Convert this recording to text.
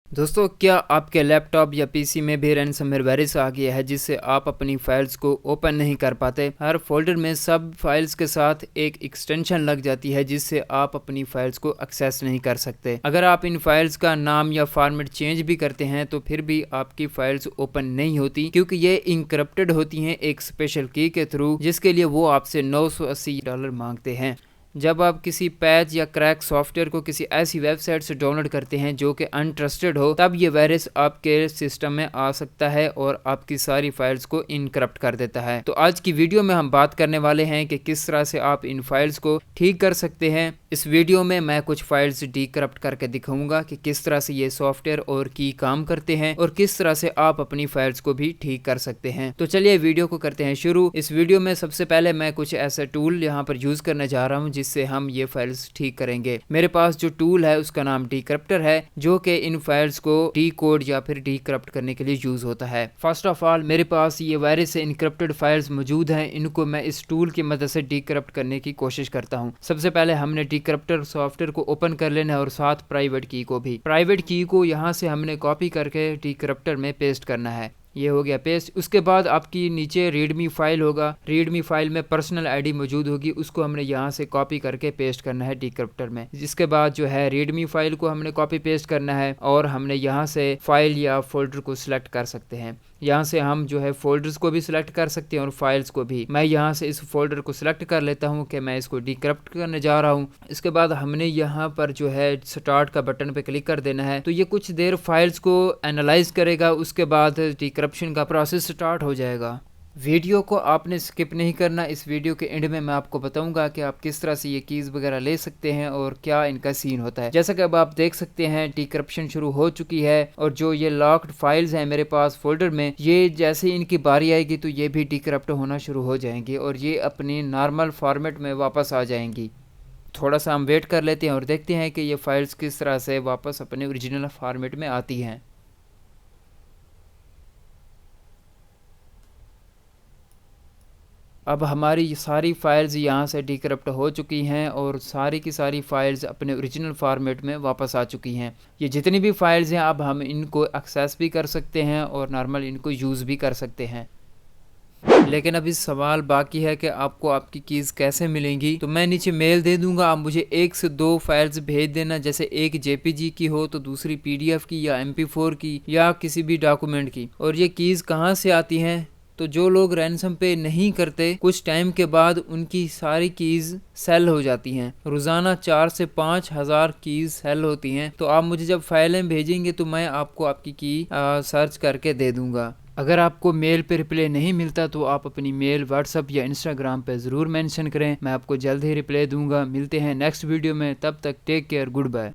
दोस्तों, क्या आपके लैपटॉप या पीसी में भी रैनसमवेयर वायरस आ गया है जिससे आप अपनी फाइल्स को ओपन नहीं कर पाते। हर फोल्डर में सब फाइल्स के साथ एक एक्सटेंशन लग जाती है जिससे आप अपनी फाइल्स को एक्सेस नहीं कर सकते। अगर आप इन फाइल्स का नाम या फॉर्मेट चेंज भी करते हैं तो फिर भी आपकी फाइल्स ओपन नहीं होती, क्योंकि ये इंक्रिप्टेड होती हैं एक स्पेशल की के थ्रू, जिसके लिए वो आपसे $980 मांगते हैं। जब आप किसी पैच या क्रैक सॉफ्टवेयर को किसी ऐसी वेबसाइट से डाउनलोड करते हैं जो कि अनट्रस्टेड हो, तब ये वायरस आपके सिस्टम में आ सकता है और आपकी सारी फाइल्स को इनकरप्ट कर देता है। तो आज की वीडियो में हम बात करने वाले हैं कि किस तरह से आप इन फाइल्स को ठीक कर सकते हैं। इस वीडियो में मैं कुछ फाइल्स डीकरप्ट करके दिखाऊंगा कि किस तरह से ये सॉफ्टवेयर और की काम करते हैं और किस तरह से आप अपनी फाइल्स को भी ठीक कर सकते हैं। तो चलिए वीडियो को करते हैं शुरू। इस वीडियो में सबसे पहले मैं कुछ ऐसा टूल यहाँ पर यूज करने जा रहा हूँ जिससे हम ये फाइल्स ठीक करेंगे। मेरे पास जो टूल है उसका नाम डीकरप्टर है, जो कि इन फाइल्स को डीकोड या फिर डीकरप्ट करने के लिए यूज होता है। फर्स्ट ऑफ ऑल, मेरे पास ये वायरस से इनक्रप्टेड फाइल्स मौजूद हैं, इनको मैं इस टूल की मदद से डीकरप्ट करने की कोशिश करता हूँ। सबसे पहले हमने डीकरप्टर सॉफ्टवेयर को ओपन कर लेना है और साथ प्राइवेट की को भी। प्राइवेट की को यहाँ से हमने कॉपी करके डीकरप्टर में पेस्ट करना है। ये हो गया पेस्ट। उसके बाद आपकी नीचे रीडमी फाइल होगा, रीडमी फाइल में पर्सनल आईडी मौजूद होगी, उसको हमने यहाँ से कॉपी करके पेस्ट करना है डीकरप्टर में। जिसके बाद जो है रीडमी फाइल को हमने कॉपी पेस्ट करना है और हमने यहाँ से फाइल या फोल्डर को सिलेक्ट कर सकते हैं। यहाँ से हम जो है फोल्डर्स को भी सिलेक्ट कर सकते हैं और फाइल्स को भी। मैं यहाँ से इस फोल्डर को सिलेक्ट कर लेता हूँ कि मैं इसको डीकरप्ट करने जा रहा हूँ। इसके बाद हमने यहाँ पर जो है स्टार्ट का बटन पे क्लिक कर देना है, तो ये कुछ देर फाइल्स को एनालाइज करेगा। उसके बाद डीकरप्शन का प्रोसेस स्टार्ट हो जाएगा। वीडियो को आपने स्किप नहीं करना। इस वीडियो के एंड में मैं आपको बताऊंगा कि आप किस तरह से ये कीज़ वगैरह ले सकते हैं और क्या इनका सीन होता है। जैसा कि अब आप देख सकते हैं डीकरप्शन शुरू हो चुकी है और जो ये लॉक्ड फाइल्स हैं मेरे पास फोल्डर में, ये जैसे इनकी बारी आएगी तो ये भी डीकरप्ट होना शुरू हो जाएंगी और ये अपनी नॉर्मल फॉर्मेट में वापस आ जाएंगी। थोड़ा सा हम वेट कर लेते हैं और देखते हैं कि ये फाइल्स किस तरह से वापस अपने ओरिजिनल फॉर्मेट में आती हैं। अब हमारी सारी फाइल्स यहाँ से डीकरप्ट हो चुकी हैं और सारी की सारी फाइल्स अपने ओरिजिनल फॉर्मेट में वापस आ चुकी हैं। ये जितनी भी फाइल्स हैं अब हम इनको एक्सेस भी कर सकते हैं और नॉर्मल इनको यूज़ भी कर सकते हैं। लेकिन अभी सवाल बाकी है कि आपको आपकी कीज़ कैसे मिलेंगी। तो मैं नीचे मेल दे दूंगा, आप मुझे 1 से 2 फाइल्स भेज देना, जैसे एक जेपीजी की हो तो दूसरी पीडीएफ की या MP4 की या किसी भी डॉक्यूमेंट की। और ये कीज़ कहाँ से आती हैं, तो जो लोग रैनसम पे नहीं करते, कुछ टाइम के बाद उनकी सारी कीज़ सेल हो जाती हैं। रोज़ाना 4 से 5 हज़ार कीज़ सेल होती हैं। तो आप मुझे जब फाइलें भेजेंगे तो मैं आपको आपकी की सर्च करके दे दूंगा। अगर आपको मेल पे रिप्लाई नहीं मिलता तो आप अपनी मेल व्हाट्सएप या इंस्टाग्राम पे ज़रूर मेंशन करें, मैं आपको जल्द ही रिप्लाई दूंगा। मिलते हैं नेक्स्ट वीडियो में, तब तक टेक केयर, गुड बाय।